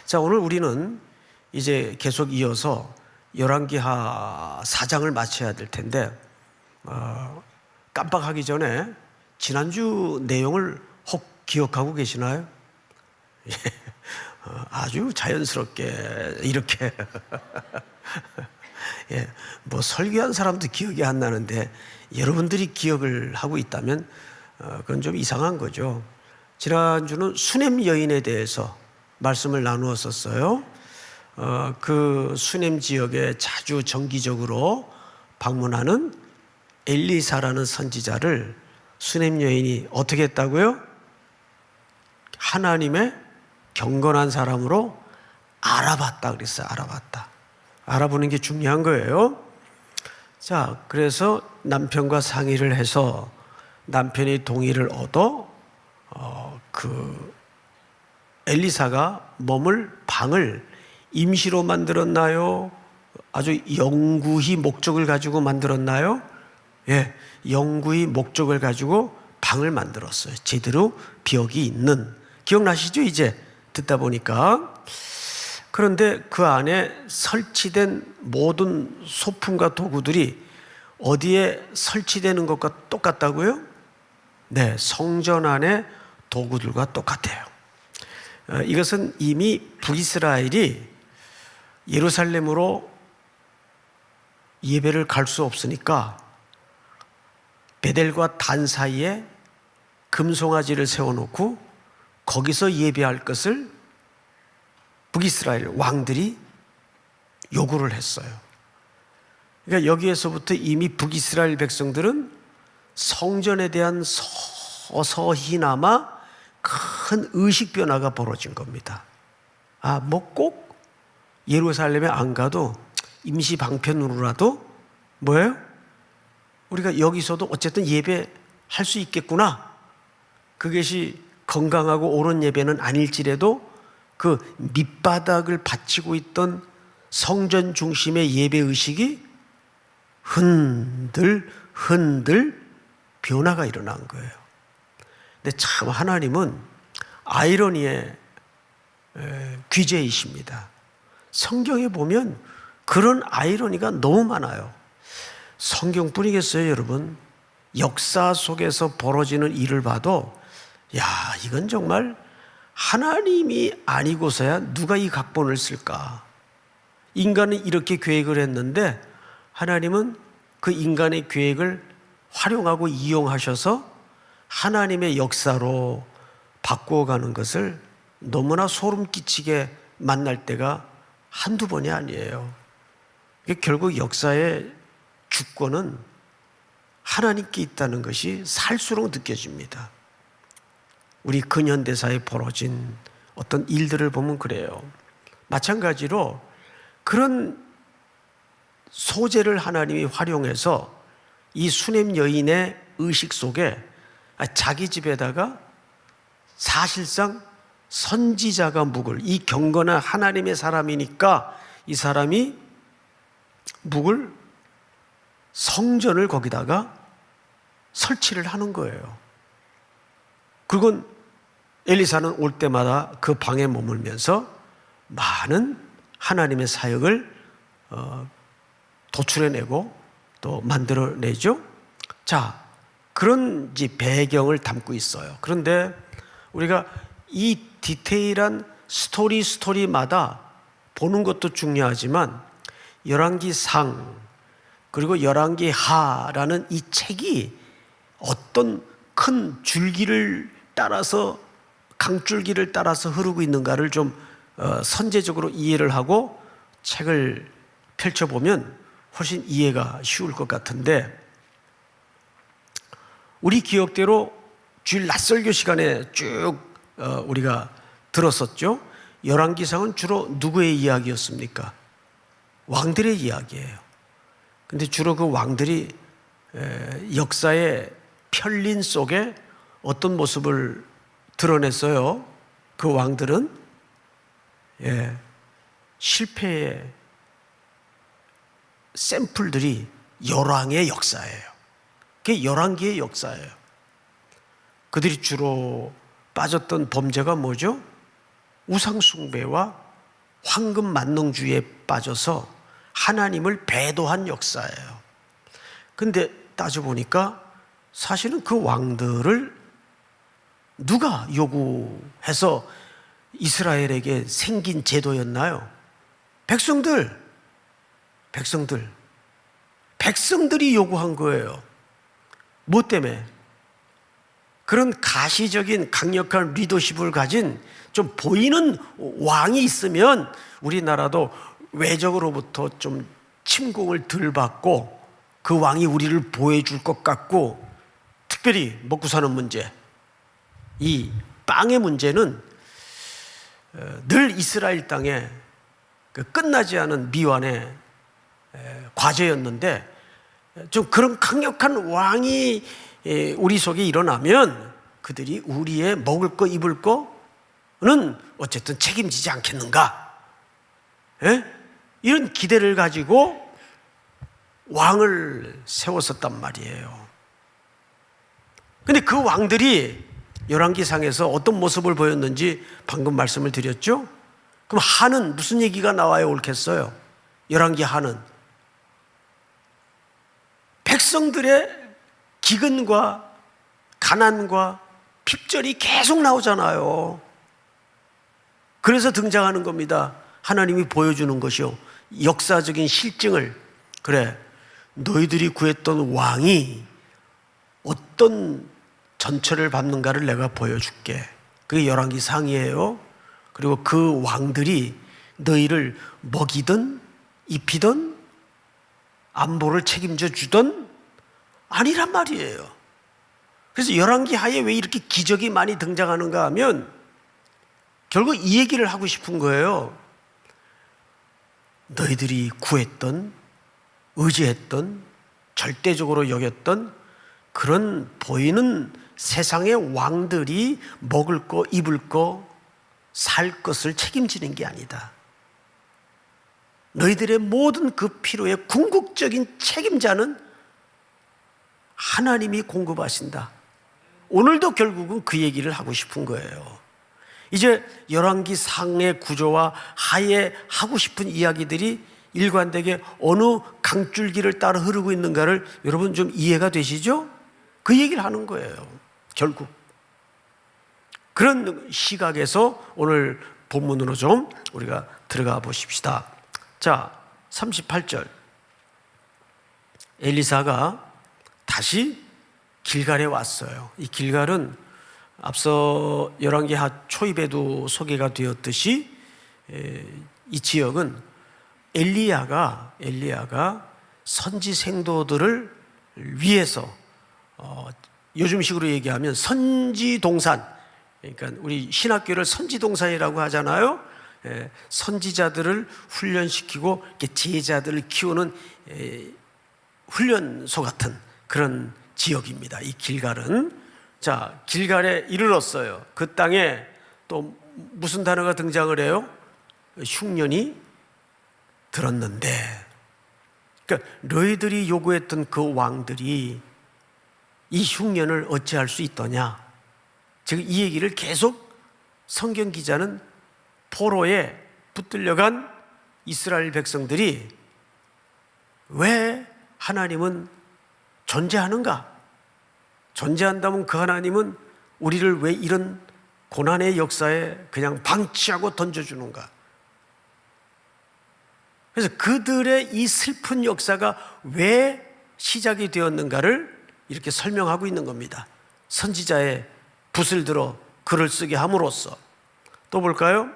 자, 오늘 우리는 이제 계속 이어서 열왕기하 4장을 마쳐야 될 텐데 깜빡하기 전에 지난주 내용을 혹 기억하고 계시나요? 예, 아주 자연스럽게 이렇게 예, 뭐 설교한 사람도 기억이 안 나는데 여러분들이 기억을 하고 있다면 그건 좀 이상한 거죠. 지난주는 수넴 여인에 대해서 말씀을 나누었었어요. 그 수넴 지역에 자주 정기적으로 방문하는 엘리사라는 선지자를 수넴 여인이 어떻게 했다고요? 하나님의 경건한 사람으로 알아봤다 그랬어요. 알아보는 게 중요한 거예요. 자, 그래서 남편과 상의를 해서 남편이 동의를 얻어 그 엘리사가 머물 방을 임시로 만들었나요? 아주 영구히 목적을 가지고 만들었나요? 예, 영구히 목적을 가지고 방을 만들었어요. 제대로 벽이 있는. 기억나시죠? 이제 듣다 보니까. 그런데 그 안에 설치된 모든 소품과 도구들이 어디에 설치되는 것과 똑같다고요? 네, 성전 안의 도구들과 똑같아요. 이것은 이미 북이스라엘이 예루살렘으로 예배를 갈 수 없으니까 베델과 단 사이에 금송아지를 세워놓고 거기서 예배할 것을 북이스라엘 왕들이 요구를 했어요. 그러니까 여기에서부터 이미 북이스라엘 백성들은 성전에 대한 서서히나마 큰 의식 변화가 벌어진 겁니다. 뭐 꼭 예루살렘에 안 가도 임시 방편으로라도 뭐예요? 우리가 여기서도 어쨌든 예배할 수 있겠구나. 그것이 건강하고 옳은 예배는 아닐지라도 그 밑바닥을 받치고 있던 성전 중심의 예배 의식이 흔들 변화가 일어난 거예요. 근데 참 하나님은 아이러니의 귀재이십니다. 성경에 보면 그런 아이러니가 너무 많아요. 성경뿐이겠어요, 여러분? 역사 속에서 벌어지는 일을 봐도 야, 이건 정말 하나님이 아니고서야 누가 이 각본을 쓸까? 인간은 이렇게 계획을 했는데 하나님은 그 인간의 계획을 활용하고 이용하셔서 하나님의 역사로 바꾸어가는 것을 너무나 소름 끼치게 만날 때가 한두 번이 아니에요. 결국 역사의 주권은 하나님께 있다는 것이 살수록 느껴집니다. 우리 근현대사에 벌어진 어떤 일들을 보면 그래요. 마찬가지로 그런 소재를 하나님이 활용해서 이 수넴 여인의 의식 속에 자기 집에다가 사실상 선지자가 묵을, 이 경건한 하나님의 사람이니까 이 사람이 묵을 성전을 거기다가 설치를 하는 거예요. 그리고 엘리사는 올 때마다 그 방에 머물면서 많은 하나님의 사역을 도출해내고 또 만들어내죠. 자, 그런 배경을 담고 있어요. 그런데 우리가 이 디테일한 스토리마다 보는 것도 중요하지만 열왕기상 그리고 열왕기하라는 이 책이 어떤 큰 줄기를 따라서 강줄기를 따라서 흐르고 있는가를 좀 선제적으로 이해를 하고 책을 펼쳐보면 훨씬 이해가 쉬울 것 같은데 우리 기억대로 주일 낮설교 시간에 쭉 우리가 들었었죠. 열왕기상은 주로 누구의 이야기였습니까? 왕들의 이야기예요. 근데 주로 그 왕들이 역사의 편린 속에 어떤 모습을 드러냈어요? 그 왕들은 실패의 샘플들이 열왕의 역사예요. 그게 열왕기의 역사예요. 그들이 주로 빠졌던 범죄가 뭐죠? 우상숭배와 황금 만능주의에 빠져서 하나님을 배도한 역사예요. 근데 따져보니까 사실은 그 왕들을 누가 요구해서 이스라엘에게 생긴 제도였나요? 백성들이 요구한 거예요. 뭐 때문에? 그런 가시적인 강력한 리더십을 가진 좀 보이는 왕이 있으면 우리나라도 외적으로부터 좀 침공을 덜 받고 그 왕이 우리를 보호해줄 것 같고, 특별히 먹고 사는 문제, 이 빵의 문제는 늘 이스라엘 땅에 끝나지 않은 미완의 과제였는데, 좀 그런 강력한 왕이 우리 속에 일어나면 그들이 우리의 먹을 거 입을 거는 어쨌든 책임지지 않겠는가, 이런 기대를 가지고 왕을 세웠었단 말이에요. 근데 그 왕들이 열왕기상에서 어떤 모습을 보였는지 방금 말씀을 드렸죠? 그럼 한은 무슨 얘기가 나와야 옳겠어요? 열왕기 한은 백성들의 기근과 가난과 핍절이 계속 나오잖아요. 그래서 등장하는 겁니다. 하나님이 보여주는 것이요, 역사적인 실증을. 그래, 너희들이 구했던 왕이 어떤 전철을 밟는가를 내가 보여줄게. 그게 열왕기 상이에요. 그리고 그 왕들이 너희를 먹이든 입히든 안보를 책임져 주던 아니란 말이에요. 그래서 열왕기 하에 왜 이렇게 기적이 많이 등장하는가 하면 결국 이 얘기를 하고 싶은 거예요. 너희들이 구했던, 의지했던, 절대적으로 여겼던 그런 보이는 세상의 왕들이 먹을 거, 입을 거, 살 것을 책임지는 게 아니다. 너희들의 모든 그 필요의 궁극적인 책임자는 하나님이 공급하신다. 오늘도 결국은 그 얘기를 하고 싶은 거예요. 이제 열왕기 상의 구조와 하에 하고 싶은 이야기들이 일관되게 어느 강줄기를 따라 흐르고 있는가를 여러분 좀 이해가 되시죠? 그 얘기를 하는 거예요. 결국 그런 시각에서 오늘 본문으로 좀 우리가 들어가 보십시다. 자, 38절. 엘리사가 다시 길갈에 왔어요. 이 길갈은 앞서 열왕기 하 초입에도 소개가 되었듯이 이 지역은 엘리야가 선지 생도들을 위해서 요즘식으로 얘기하면 선지동산, 그러니까 우리 신학교를 선지동산이라고 하잖아요. 선지자들을 훈련시키고 제자들을 키우는 훈련소 같은 그런 지역입니다. 이 길갈은. 자, 길갈에 이르렀어요. 그 땅에 또 무슨 단어가 등장을 해요? 흉년이 들었는데, 그러니까 너희들이 요구했던 그 왕들이 이 흉년을 어찌할 수 있더냐. 지금 이 얘기를 계속 성경 기자는 포로에 붙들려간 이스라엘 백성들이 왜 하나님은 존재하는가? 존재한다면 그 하나님은 우리를 왜 이런 고난의 역사에 그냥 방치하고 던져주는가? 그래서 그들의 이 슬픈 역사가 왜 시작이 되었는가를 이렇게 설명하고 있는 겁니다. 선지자의 붓을 들어 글을 쓰게 함으로써. 또 볼까요?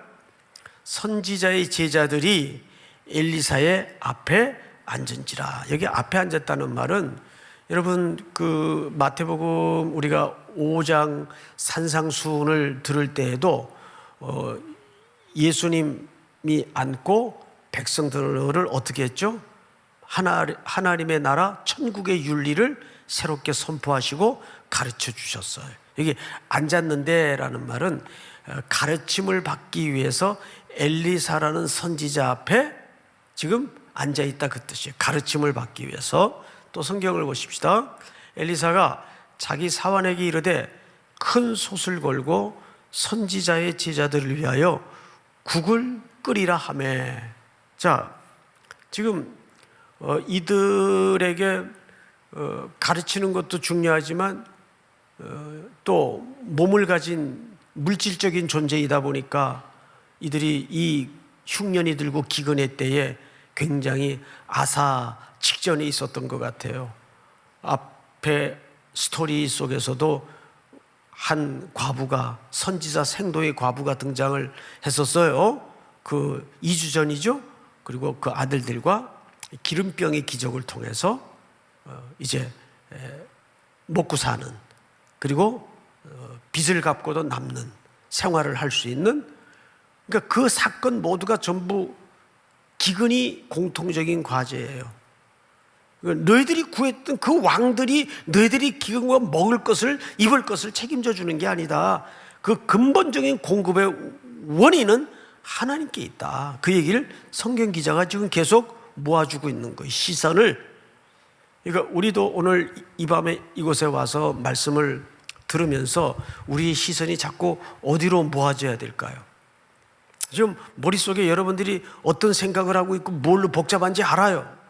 선지자의 제자들이 엘리사의 앞에 앉은지라. 여기 앞에 앉았다는 말은 여러분 그 마태복음 우리가 5장 산상수훈을 들을 때에도 예수님이 앉고 백성들을 어떻게 했죠? 하나님의 나라 천국의 윤리를 새롭게 선포하시고 가르쳐 주셨어요. 여기 앉았는데 라는 말은 가르침을 받기 위해서 엘리사라는 선지자 앞에 지금 앉아있다 그 뜻이에요. 가르침을 받기 위해서. 또 성경을 보십시다. 엘리사가 자기 사환에게 이르되 큰 솥을 걸고 선지자의 제자들을 위하여 국을 끓이라 하매. 자, 지금 이들에게 가르치는 것도 중요하지만 또 몸을 가진 물질적인 존재이다 보니까 이들이 이 흉년이 들고 기근의 때에 굉장히 아사 직전에 있었던 것 같아요. 앞에 스토리 속에서도 한 과부가, 선지자 생도의 과부가 등장을 했었어요. 그 2주 전이죠. 그리고 그 아들들과 기름병의 기적을 통해서 이제 먹고 사는, 그리고 빚을 갚고도 남는 생활을 할 수 있는, 그러니까 그 사건 모두가 전부 기근이 공통적인 과제예요. 너희들이 구했던 그 왕들이 너희들이 기근과 먹을 것을, 입을 것을 책임져 주는 게 아니다. 그 근본적인 공급의 원인은 하나님께 있다. 그 얘기를 성경 기자가 지금 계속 모아주고 있는 거예요. 시선을. 그러니까 우리도 오늘 이 밤에 이곳에 와서 말씀을 들으면서 우리의 시선이 자꾸 어디로 모아져야 될까요? 지금 머릿속에 여러분들이 어떤 생각을 하고 있고 뭘로 복잡한지 알아요.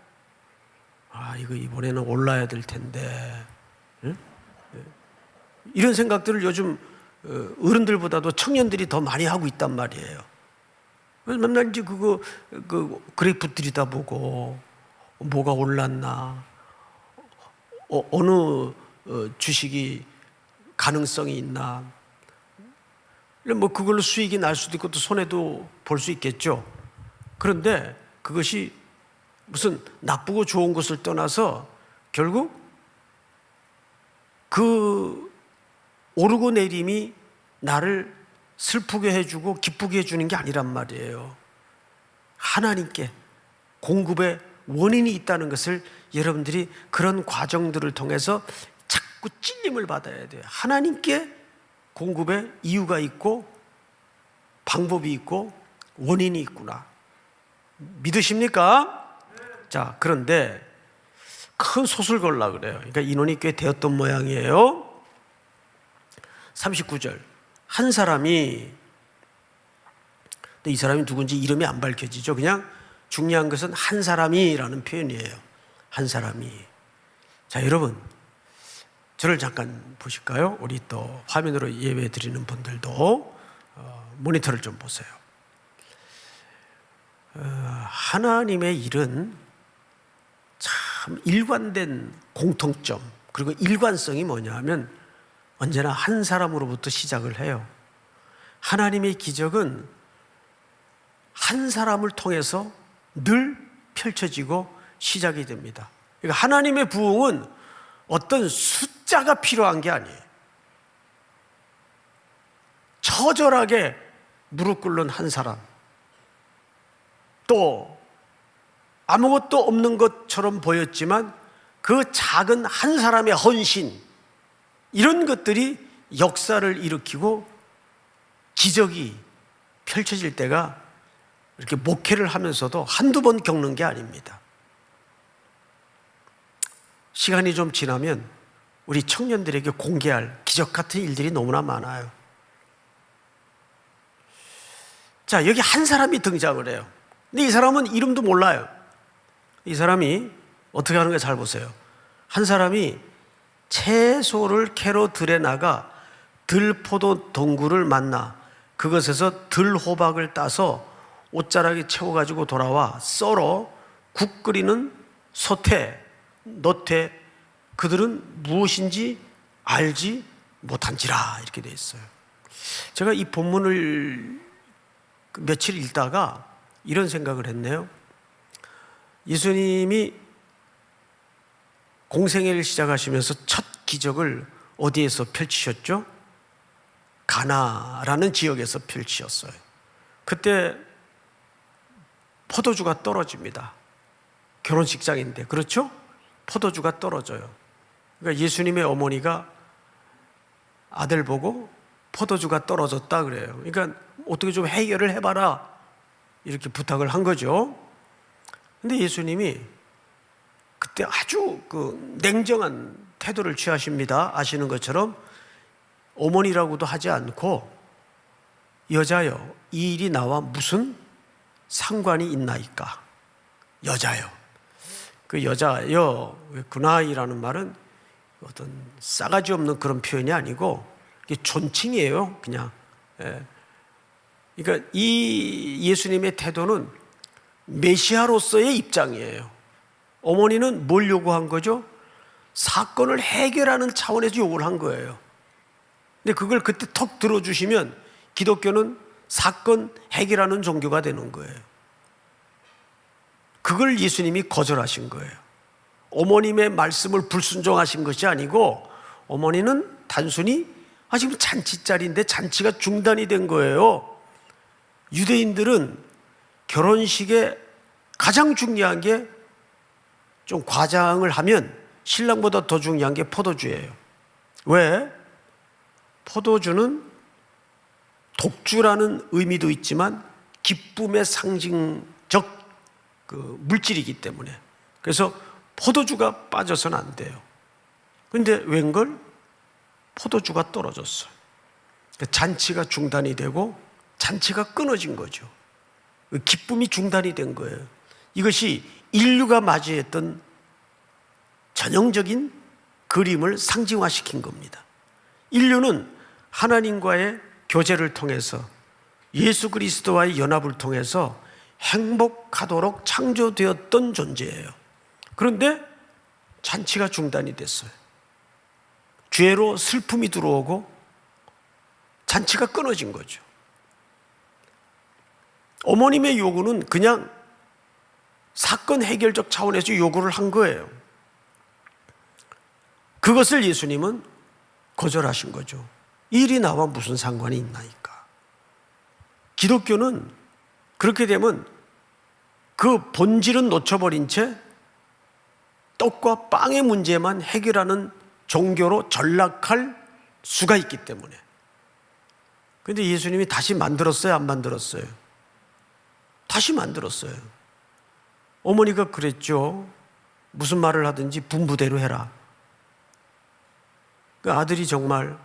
이거 이번에는 올라야 될 텐데. 응? 이런 생각들을 요즘 어른들보다도 청년들이 더 많이 하고 있단 말이에요. 그래서 맨날 이제 그래프 들여다보고 뭐가 올랐나, 어느 주식이 가능성이 있나, 뭐 그걸로 수익이 날 수도 있고 또 손해도 볼 수 있겠죠. 그런데 그것이 무슨 나쁘고 좋은 것을 떠나서 결국 그 오르고 내림이 나를 슬프게 해주고 기쁘게 해주는 게 아니란 말이에요. 하나님께 공급의 원인이 있다는 것을 여러분들이 그런 과정들을 통해서 자꾸 찔림을 받아야 돼요. 하나님께 공급의 이유가 있고 방법이 있고 원인이 있구나. 믿으십니까? 자, 그런데 큰 솥을 걸라 그래요. 그러니까 인원이 꽤 되었던 모양이에요. 39절. 한 사람이, 근데 이 사람이 누군지 이름이 안 밝혀지죠. 그냥 중요한 것은 한 사람이라는 표현이에요. 한 사람이. 자, 여러분, 저를 잠깐 보실까요? 우리 또 화면으로 예배 드리는 분들도 모니터를 좀 보세요. 하나님의 일은 참 일관된 공통점, 그리고 일관성이 뭐냐 하면 언제나 한 사람으로부터 시작을 해요. 하나님의 기적은 한 사람을 통해서 늘 펼쳐지고 시작이 됩니다. 그러니까 하나님의 부흥은 어떤 숫자가 필요한 게 아니에요. 처절하게 무릎 꿇는 한 사람, 또 아무것도 없는 것처럼 보였지만 그 작은 한 사람의 헌신, 이런 것들이 역사를 일으키고 기적이 펼쳐질 때가 이렇게 목회를 하면서도 한두 번 겪는 게 아닙니다. 시간이 좀 지나면 우리 청년들에게 공개할 기적 같은 일들이 너무나 많아요. 자, 여기 한 사람이 등장을 해요. 근데 이 사람은 이름도 몰라요. 이 사람이 어떻게 하는 가 잘 보세요. 한 사람이 채소를 캐러 들에 나가 들포도 동굴을 만나 그것에서 들호박을 따서 옷자락에 채워가지고 돌아와 썰어 국 끓이는 소태, 너태, 그들은 무엇인지 알지 못한지라, 이렇게 되어 있어요. 제가 이 본문을 며칠 읽다가 이런 생각을 했네요. 예수님이 공생애를 시작하시면서 첫 기적을 어디에서 펼치셨죠? 가나라는 지역에서 펼치셨어요. 그때 포도주가 떨어집니다. 결혼식장인데, 그렇죠? 포도주가 떨어져요. 그러니까 예수님의 어머니가 아들 보고 포도주가 떨어졌다 그래요. 그러니까 어떻게 좀 해결을 해봐라, 이렇게 부탁을 한 거죠. 근데 예수님이 그때 아주 냉정한 태도를 취하십니다. 아시는 것처럼 어머니라고도 하지 않고, 여자여, 이 일이 나와 무슨 상관이 있나이까? 여자요. 그 여자요, 그나이라는 말은 어떤 싸가지 없는 그런 표현이 아니고 이게 존칭이에요, 그냥. 그러니까 이 예수님의 태도는 메시아로서의 입장이에요. 어머니는 뭘 요구한 거죠? 사건을 해결하는 차원에서 요구를 한 거예요. 근데 그걸 그때 턱 들어주시면 기독교는 사건 해결하는 종교가 되는 거예요. 그걸 예수님이 거절하신 거예요. 어머님의 말씀을 불순종하신 것이 아니고 어머니는 단순히 지금 잔치자리인데 잔치가 중단이 된 거예요. 유대인들은 결혼식에 가장 중요한 게 좀 과장을 하면 신랑보다 더 중요한 게 포도주예요. 왜? 포도주는 독주라는 의미도 있지만 기쁨의 상징적 그 물질이기 때문에. 그래서 포도주가 빠져서는 안 돼요. 그런데 웬걸? 포도주가 떨어졌어요. 잔치가 중단이 되고 잔치가 끊어진 거죠. 기쁨이 중단이 된 거예요. 이것이 인류가 맞이했던 전형적인 그림을 상징화시킨 겁니다. 인류는 하나님과의 교제를 통해서 예수 그리스도와의 연합을 통해서 행복하도록 창조되었던 존재예요. 그런데 잔치가 중단이 됐어요. 죄로 슬픔이 들어오고 잔치가 끊어진 거죠. 어머님의 요구는 그냥 사건 해결적 차원에서 요구를 한 거예요. 그것을 예수님은 거절하신 거죠. 일이 나와 무슨 상관이 있나이까? 기독교는 그렇게 되면 그 본질은 놓쳐버린 채 떡과 빵의 문제만 해결하는 종교로 전락할 수가 있기 때문에. 그런데 예수님이 다시 만들었어요, 안 만들었어요? 다시 만들었어요. 어머니가 그랬죠. 무슨 말을 하든지 분부대로 해라. 그 아들이 정말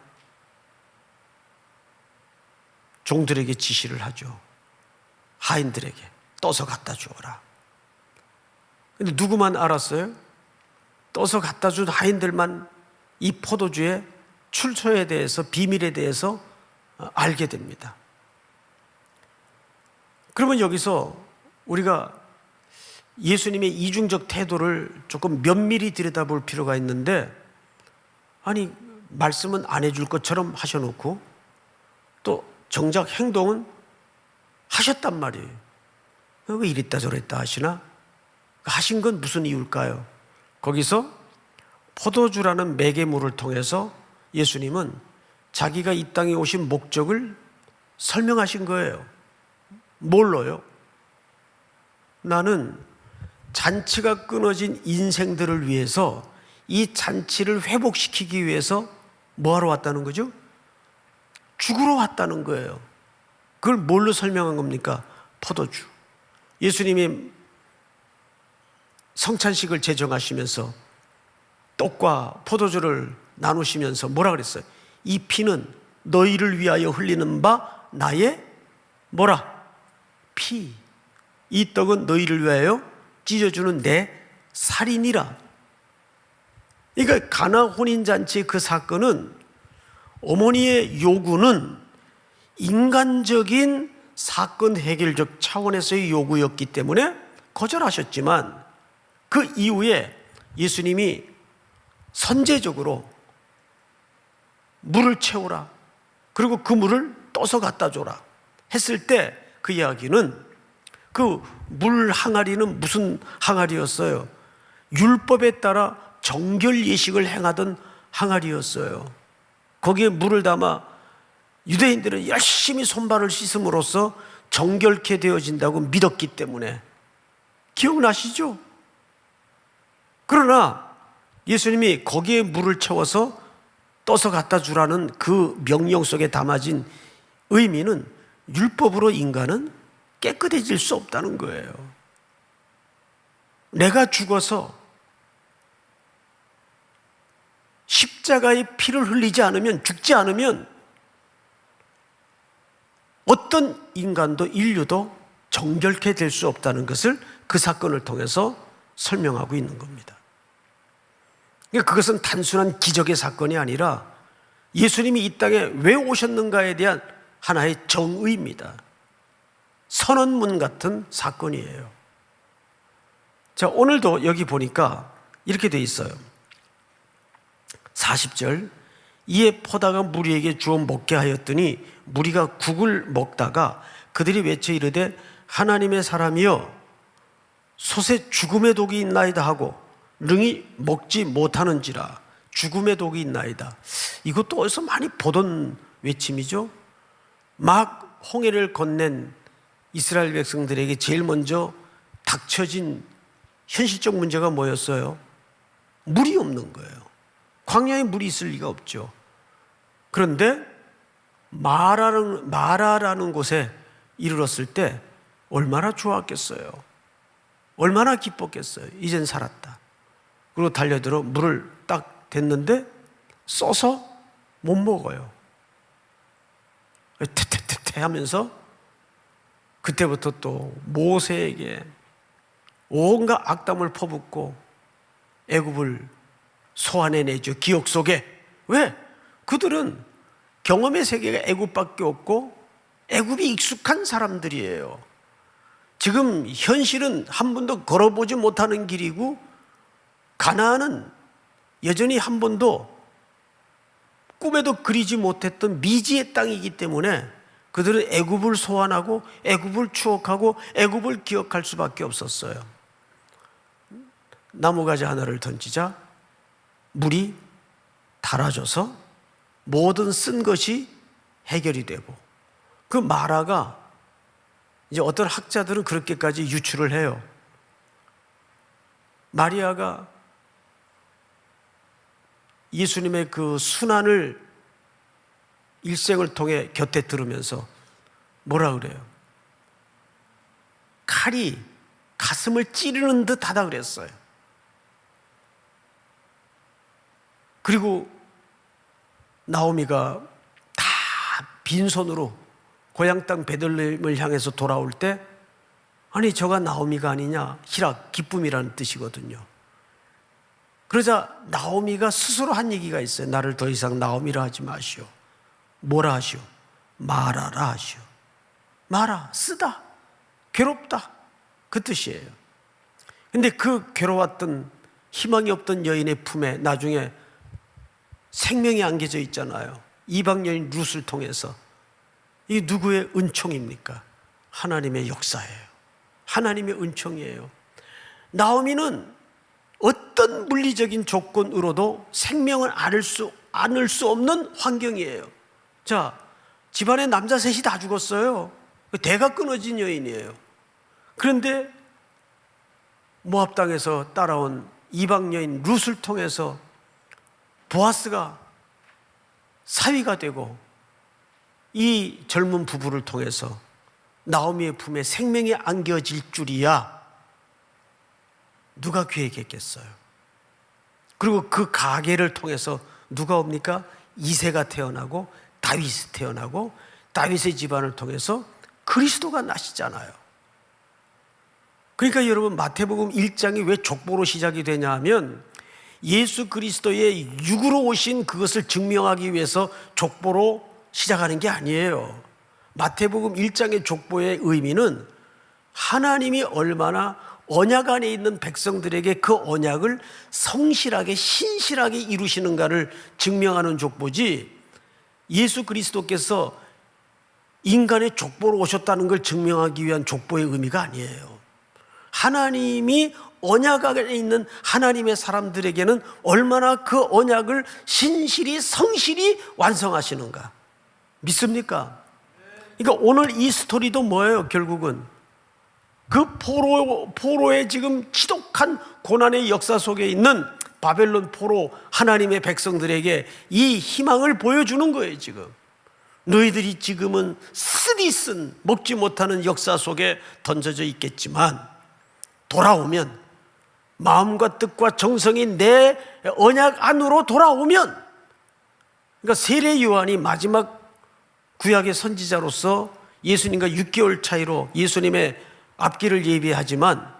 종들에게 지시를 하죠. 하인들에게 떠서 갖다 주어라. 근데 누구만 알았어요? 떠서 갖다 준 하인들만 이 포도주의 출처에 대해서, 비밀에 대해서 알게 됩니다. 그러면 여기서 우리가 예수님의 이중적 태도를 조금 면밀히 들여다볼 필요가 있는데, 아니 말씀은 안 해줄 것처럼 하셔놓고 또 정작 행동은 하셨단 말이에요. 왜 이랬다 저랬다 하시나? 하신 건 무슨 이유일까요? 거기서 포도주라는 매개물을 통해서 예수님은 자기가 이 땅에 오신 목적을 설명하신 거예요. 뭘로요? 나는 잔치가 끊어진 인생들을 위해서 이 잔치를 회복시키기 위해서 뭐하러 왔다는 거죠? 죽으러 왔다는 거예요. 그걸 뭘로 설명한 겁니까? 포도주. 예수님이 성찬식을 제정하시면서 떡과 포도주를 나누시면서 뭐라 그랬어요? 이 피는 너희를 위하여 흘리는 바 나의 뭐라? 피. 이 떡은 너희를 위하여 찢어주는 내 살이니라. 그러니까 가나 혼인잔치의 그 사건은 어머니의 요구는 인간적인 사건 해결적 차원에서의 요구였기 때문에 거절하셨지만 그 이후에 예수님이 선제적으로 물을 채우라. 그리고 그 물을 떠서 갖다 줘라 했을 때 그 이야기는 그 물 항아리는 무슨 항아리였어요? 율법에 따라 정결 예식을 행하던 항아리였어요. 거기에 물을 담아 유대인들은 열심히 손발을 씻음으로써 정결케 되어진다고 믿었기 때문에. 기억나시죠? 그러나 예수님이 거기에 물을 채워서 떠서 갖다 주라는 그 명령 속에 담아진 의미는 율법으로 인간은 깨끗해질 수 없다는 거예요. 내가 죽어서 십자가의 피를 흘리지 않으면, 죽지 않으면 어떤 인간도, 인류도 정결케 될 수 없다는 것을 그 사건을 통해서 설명하고 있는 겁니다. 그러니까 그것은 단순한 기적의 사건이 아니라 예수님이 이 땅에 왜 오셨는가에 대한 하나의 정의입니다. 선언문 같은 사건이에요. 자, 오늘도 여기 보니까 이렇게 돼 있어요. 40절, 이에 포다가 무리에게 주어 먹게 하였더니 무리가 국을 먹다가 그들이 외쳐 이르되 하나님의 사람이여 솥에 죽음의 독이 있나이다 하고 능히 먹지 못하는지라. 죽음의 독이 있나이다. 이것도 어디서 많이 보던 외침이죠. 막 홍해를 건넨 이스라엘 백성들에게 제일 먼저 닥쳐진 현실적 문제가 뭐였어요? 물이 없는 거예요. 광야에 물이 있을 리가 없죠. 그런데 마라라는 곳에 이르렀을 때 얼마나 좋았겠어요. 얼마나 기뻤겠어요. 이젠 살았다. 그리고 달려들어 물을 딱 댔는데 써서 못 먹어요. 태태태태 하면서 그때부터 또 모세에게 온갖 악담을 퍼붓고 애굽을 소환해내죠. 기억 속에. 왜? 그들은 경험의 세계가 애굽밖에 없고 애굽이 익숙한 사람들이에요. 지금 현실은 한 번도 걸어보지 못하는 길이고 가나안은 여전히 한 번도 꿈에도 그리지 못했던 미지의 땅이기 때문에 그들은 애굽을 소환하고 애굽을 추억하고 애굽을 기억할 수밖에 없었어요. 나무가지 하나를 던지자 물이 달아져서 모든 쓴 것이 해결이 되고, 그 마라가 이제 어떤 학자들은 그렇게까지 유추를 해요. 마리아가 예수님의 그 순환을 일생을 통해 곁에 들으면서 뭐라 그래요? 칼이 가슴을 찌르는 듯 하다 그랬어요. 그리고 나오미가 다 빈손으로 고향 땅 베들레헴을 향해서 돌아올 때, 아니 저가 나오미가 아니냐, 희락, 기쁨이라는 뜻이거든요. 그러자 나오미가 스스로 한 얘기가 있어요. 나를 더 이상 나오미라 하지 마시오. 뭐라 하시오? 마라라 하시오. 마라, 쓰다, 괴롭다, 그 뜻이에요. 근데 그 괴로웠던 희망이 없던 여인의 품에 나중에 생명이 안겨져 있잖아요. 이방 여인 룻을 통해서. 이게 누구의 은총입니까? 하나님의 역사예요. 하나님의 은총이에요. 나오미는 어떤 물리적인 조건으로도 생명을 안을 수 없는 환경이에요. 자, 집안에 남자 셋이 다 죽었어요. 대가 끊어진 여인이에요. 그런데 모압 땅에서 따라온 이방 여인 룻을 통해서 보아스가 사위가 되고 이 젊은 부부를 통해서 나오미의 품에 생명이 안겨질 줄이야 누가 계획했겠어요? 그리고 그 가계를 통해서 누가 옵니까? 이새가 태어나고 다윗이 태어나고 다윗의 집안을 통해서 그리스도가 나시잖아요. 그러니까 여러분, 마태복음 1장이 왜 족보로 시작이 되냐 하면 예수 그리스도의 육으로 오신 그것을 증명하기 위해서 족보로 시작하는 게 아니에요. 마태복음 1장의 족보의 의미는 하나님이 얼마나 언약 안에 있는 백성들에게 그 언약을 성실하게 신실하게 이루시는가를 증명하는 족보지, 예수 그리스도께서 인간의 족보로 오셨다는 걸 증명하기 위한 족보의 의미가 아니에요. 하나님이 언약 안에 있는 하나님의 사람들에게는 얼마나 그 언약을 신실히 성실히 완성하시는가 믿습니까? 그러니까 오늘 이 스토리도 뭐예요? 결국은 그 포로의 지금 지독한 고난의 역사 속에 있는 바벨론 포로 하나님의 백성들에게 이 희망을 보여주는 거예요. 지금 너희들이 지금은 쓰디쓴 먹지 못하는 역사 속에 던져져 있겠지만 돌아오면, 마음과 뜻과 정성이 내 언약 안으로 돌아오면, 그러니까 세례 요한이 마지막 구약의 선지자로서 예수님과 6개월 차이로 예수님의 앞길을 예비하지만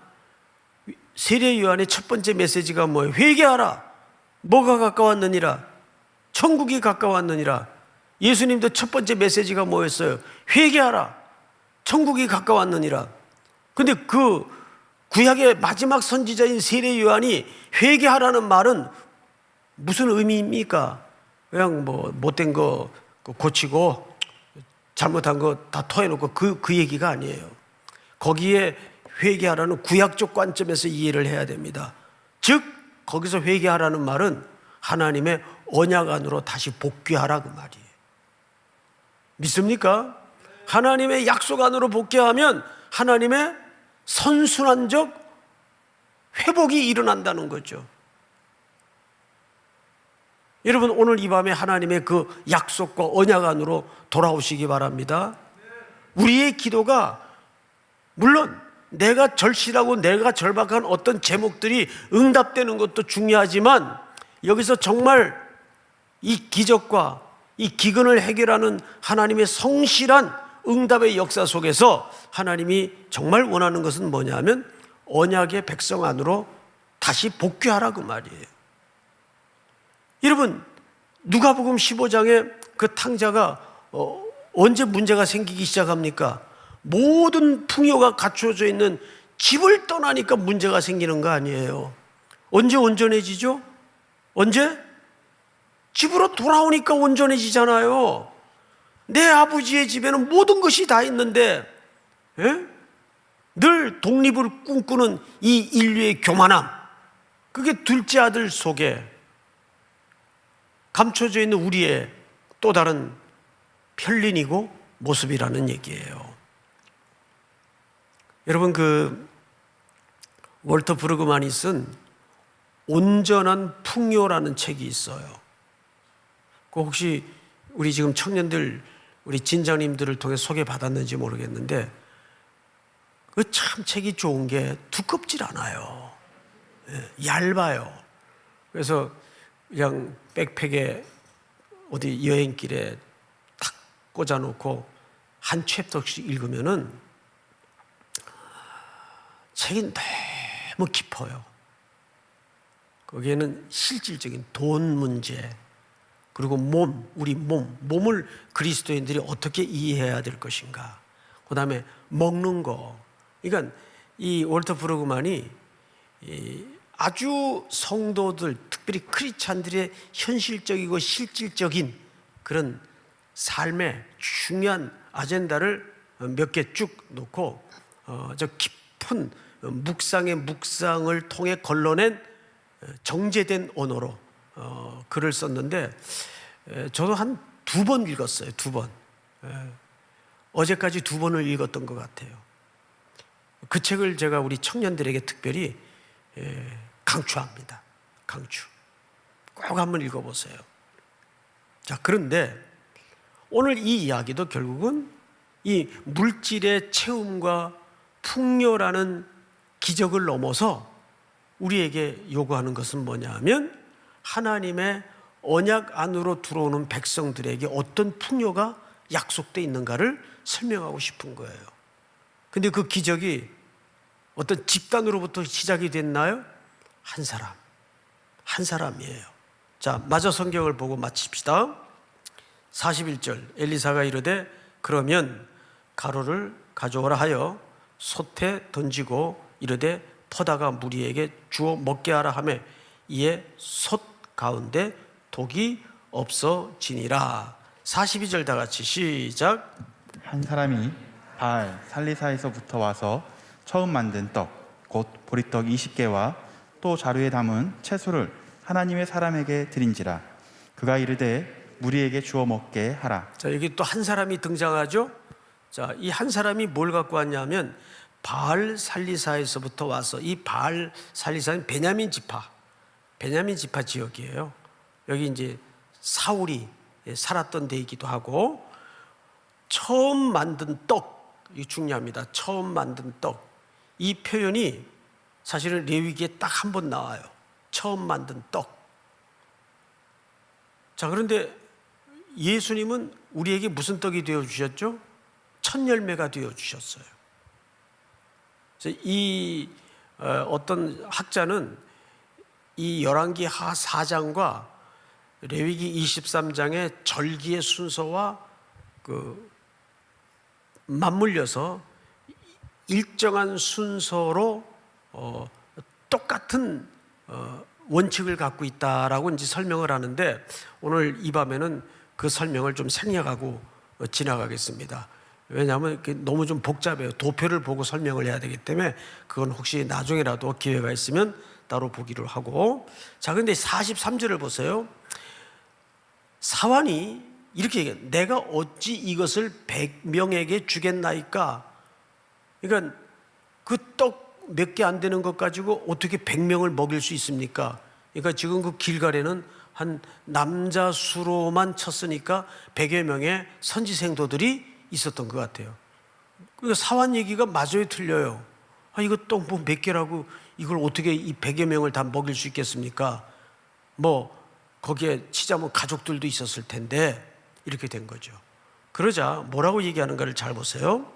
세례 요한의 첫 번째 메시지가 뭐예요? 회개하라. 뭐가 가까웠느니라? 천국이 가까웠느니라. 예수님도 첫 번째 메시지가 뭐였어요? 회개하라. 천국이 가까웠느니라. 근데 그 구약의 마지막 선지자인 세례 요한이 회개하라는 말은 무슨 의미입니까? 그냥 뭐 못된 거 고치고 잘못한 거 다 토해놓고 그 얘기가 아니에요. 거기에 회개하라는 구약적 관점에서 이해를 해야 됩니다. 즉 거기서 회개하라는 말은 하나님의 언약 안으로 다시 복귀하라 그 말이에요. 믿습니까? 하나님의 약속 안으로 복귀하면 하나님의 선순환적 회복이 일어난다는 거죠. 여러분 오늘 이 밤에 하나님의 그 약속과 언약 안으로 돌아오시기 바랍니다. 우리의 기도가 물론 내가 절실하고 내가 절박한 어떤 제목들이 응답되는 것도 중요하지만 여기서 정말 이 기적과 이 기근을 해결하는 하나님의 성실한 응답의 역사 속에서 하나님이 정말 원하는 것은 뭐냐면 언약의 백성 안으로 다시 복귀하라 그 말이에요. 여러분 누가복음 15장에 그 탕자가 언제 문제가 생기기 시작합니까? 모든 풍요가 갖춰져 있는 집을 떠나니까 문제가 생기는 거 아니에요. 언제 온전해지죠? 언제? 집으로 돌아오니까 온전해지잖아요. 내 아버지의 집에는 모든 것이 다 있는데 늘 독립을 꿈꾸는 이 인류의 교만함, 그게 둘째 아들 속에 감춰져 있는 우리의 또 다른 편린이고 모습이라는 얘기예요. 여러분 그 월터 브루그만이 쓴 온전한 풍요라는 책이 있어요. 그 혹시 우리 지금 청년들 우리 진장님들을 통해 소개받았는지 모르겠는데 그 참 책이 좋은 게 두껍질 않아요. 얇아요. 그래서 그냥 백팩에 어디 여행길에 탁 꽂아놓고 한 챕터씩 읽으면은 책이 너무 깊어요. 거기에는 실질적인 돈 문제, 그리고 우리 몸을 그리스도인들이 어떻게 이해해야 될 것인가, 그 다음에 먹는 거. 그러니까 이 월터 브루그만이 아주 성도들, 특별히 크리스찬들의 현실적이고 실질적인 그런 삶의 중요한 아젠다를 몇 개 쭉 놓고 저 깊은 묵상을 통해 걸러낸 정제된 언어로 글을 썼는데 저도 한 2번 읽었어요. 2번. 어제까지 2번을 읽었던 것 같아요. 그 책을 제가 우리 청년들에게 특별히 강추합니다. 강추. 꼭 한번 읽어보세요. 자, 그런데 오늘 이 이야기도 결국은 이 물질의 채움과 풍요라는 기적을 넘어서 우리에게 요구하는 것은 뭐냐 하면 하나님의 언약 안으로 들어오는 백성들에게 어떤 풍요가 약속되어 있는가를 설명하고 싶은 거예요. 근데 그 기적이 어떤 집단으로부터 시작이 됐나요? 한 사람이에요. 자, 마저 성경을 보고 마칩시다. 41절 엘리사가 이르되 그러면 가루를 가져오라 하여 솥에 던지고 이르되 퍼다가 무리에게 주어 먹게 하라 하매 이에 솥 가운데 독이 없어지니라. 42절 다 같이 시작. 한 사람이 바알 살리사에서부터 와서 처음 만든 떡 곧 보리떡 20개와 또 자루에 담은 채소를 하나님의 사람에게 드린지라. 그가 이르되 무리에게 주어 먹게 하라. 자, 여기 또 한 사람이 등장하죠. 자, 이 한 사람이 뭘 갖고 왔냐면 바알 살리사에서부터 와서, 이 바알 살리사는 베냐민 지파 지역이에요. 여기 이제 사울이 살았던 데이기도 하고, 처음 만든 떡, 이게 중요합니다. 처음 만든 떡. 이 표현이 사실은 레위기에 딱 한 번 나와요. 처음 만든 떡. 자, 그런데 예수님은 우리에게 무슨 떡이 되어 주셨죠? 첫 열매가 되어 주셨어요. 그래서 이 어떤 학자는 이 열왕기 하 4장과 레위기 23장의 절기의 순서와 맞물려서 일정한 순서로 똑같은 원칙을 갖고 있다라고 이제 설명을 하는데, 오늘 이 밤에는 그 설명을 좀 생략하고 지나가겠습니다. 왜냐하면 이게 너무 좀 복잡해요. 도표를 보고 설명을 해야 되기 때문에 그건 혹시 나중에라도 기회가 있으면 따로 보기로 하고. 자, 근데 43절을 보세요. 사환이 이렇게 얘기해요. 내가 어찌 이것을 100명에게 주겠나이까? 그러니까 그 떡 몇 개 안 되는 것 가지고 어떻게 100명을 먹일 수 있습니까? 그러니까 지금 그 길갈에는 한 남자 수로만 쳤으니까 100여 명의 선지생도들이 있었던 것 같아요. 그러니까 사환 얘기가 맞아요, 틀려요? 이거 떡 뭐 몇 개라고 이걸 어떻게 이 100여 명을 다 먹일 수 있겠습니까? 뭐 거기에 치자면 가족들도 있었을 텐데 이렇게 된 거죠. 그러자 뭐라고 얘기하는가를 잘 보세요.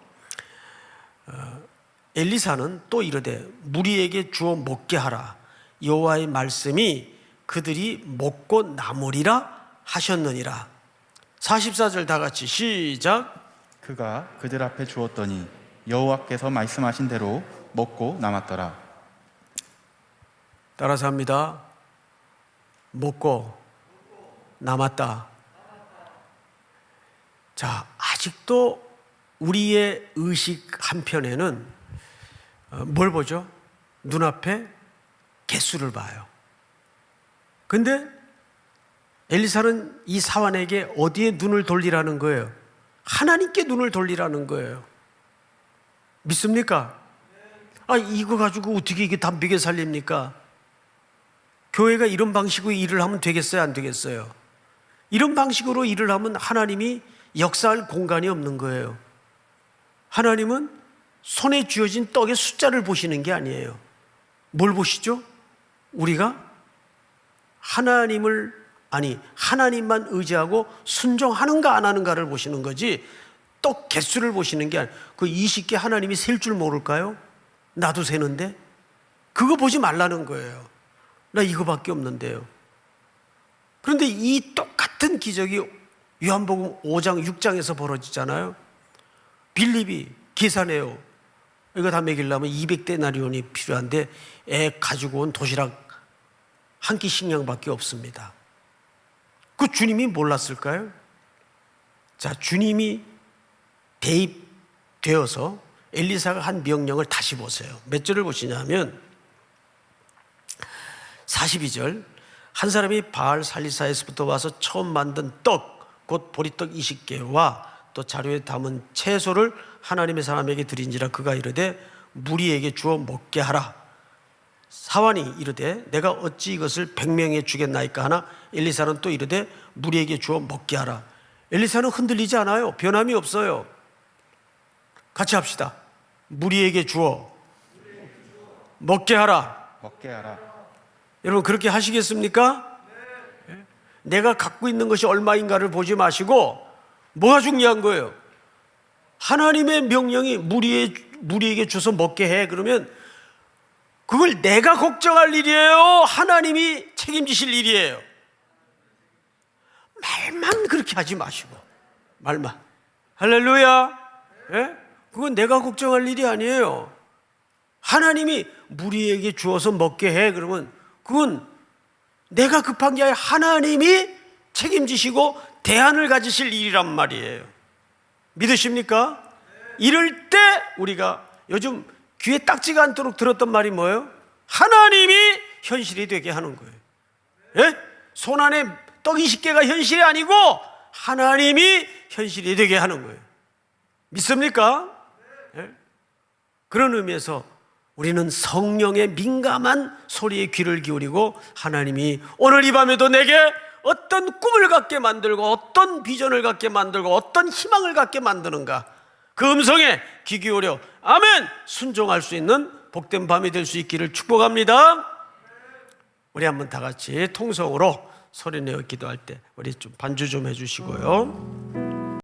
엘리사는 또 이르되 무리에게 주어 먹게 하라. 여호와의 말씀이 그들이 먹고 남으리라 하셨느니라. 44절 다 같이 시작. 그가 그들 앞에 주었더니 여호와께서 말씀하신 대로 먹고 남았더라. 따라서 합니다. 먹고 남았다. 자, 아직도 우리의 의식 한편에는 뭘 보죠? 눈앞에 개수를 봐요. 근데 엘리사는 이 사환에게 어디에 눈을 돌리라는 거예요? 하나님께 눈을 돌리라는 거예요. 믿습니까? 이거 가지고 어떻게 이게 다 먹여 살립니까? 교회가 이런 방식으로 일을 하면 되겠어요, 안 되겠어요? 이런 방식으로 일을 하면 하나님이 역사할 공간이 없는 거예요. 하나님은 손에 쥐어진 떡의 숫자를 보시는 게 아니에요. 뭘 보시죠? 우리가 하나님만 의지하고 순종하는가 안 하는가를 보시는 거지, 떡 개수를 보시는 게 아니에요. 그 20개 하나님이 셀 줄 모를까요? 나도 세는데. 그거 보지 말라는 거예요. 나 이거밖에 없는데요. 그런데 이 똑같은 기적이 요한복음 5장 6장에서 벌어지잖아요. 빌립이 계산해요. 이거 다 먹이려면 200데나리온이 필요한데 애 가지고 온 도시락 한 끼 식량밖에 없습니다. 그 주님이 몰랐을까요? 자, 주님이 대입되어서 엘리사가 한 명령을 다시 보세요. 몇 절을 보시냐면 42절. 한 사람이 바알 살리사에서부터 와서 처음 만든 떡, 곧 보리떡 20개와 또 자루에 담은 채소를 하나님의 사람에게 드린지라. 그가 이르되 무리에게 주어 먹게 하라. 사환이 이르되 내가 어찌 이것을 100명에 주겠나이까 하나. 엘리사는 또 이르되 무리에게 주어 먹게 하라. 엘리사는 흔들리지 않아요. 변함이 없어요. 같이 합시다. 무리에게 주어 먹게 하라. 먹게 하라. 여러분 그렇게 하시겠습니까? 네. 내가 갖고 있는 것이 얼마인가를 보지 마시고 뭐가 중요한 거예요? 하나님의 명령이 무리에게 줘서 먹게 해. 그러면 그걸 내가 걱정할 일이에요? 하나님이 책임지실 일이에요? 말만 그렇게 하지 마시고, 말만. 할렐루야. 예? 그건 내가 걱정할 일이 아니에요. 하나님이 무리에게 주어서 먹게 해. 그러면 그건 내가 급한 게 아니라 하나님이 책임지시고 대안을 가지실 일이란 말이에요. 믿으십니까? 이럴 때 우리가 요즘 귀에 딱지가 않도록 들었던 말이 뭐예요? 하나님이 현실이 되게 하는 거예요. 예? 손 안에 떡 20개가 현실이 아니고 하나님이 현실이 되게 하는 거예요. 믿습니까? 예? 그런 의미에서 우리는 성령의 민감한 소리에 귀를 기울이고 하나님이 오늘 이 밤에도 내게 어떤 꿈을 갖게 만들고 어떤 비전을 갖게 만들고 어떤 희망을 갖게 만드는가, 그 음성에 귀 기울여 아멘 순종할 수 있는 복된 밤이 될 수 있기를 축복합니다. 우리 한번 다 같이 통성으로 소리내어 기도할 때 우리 좀 반주 좀 해주시고요.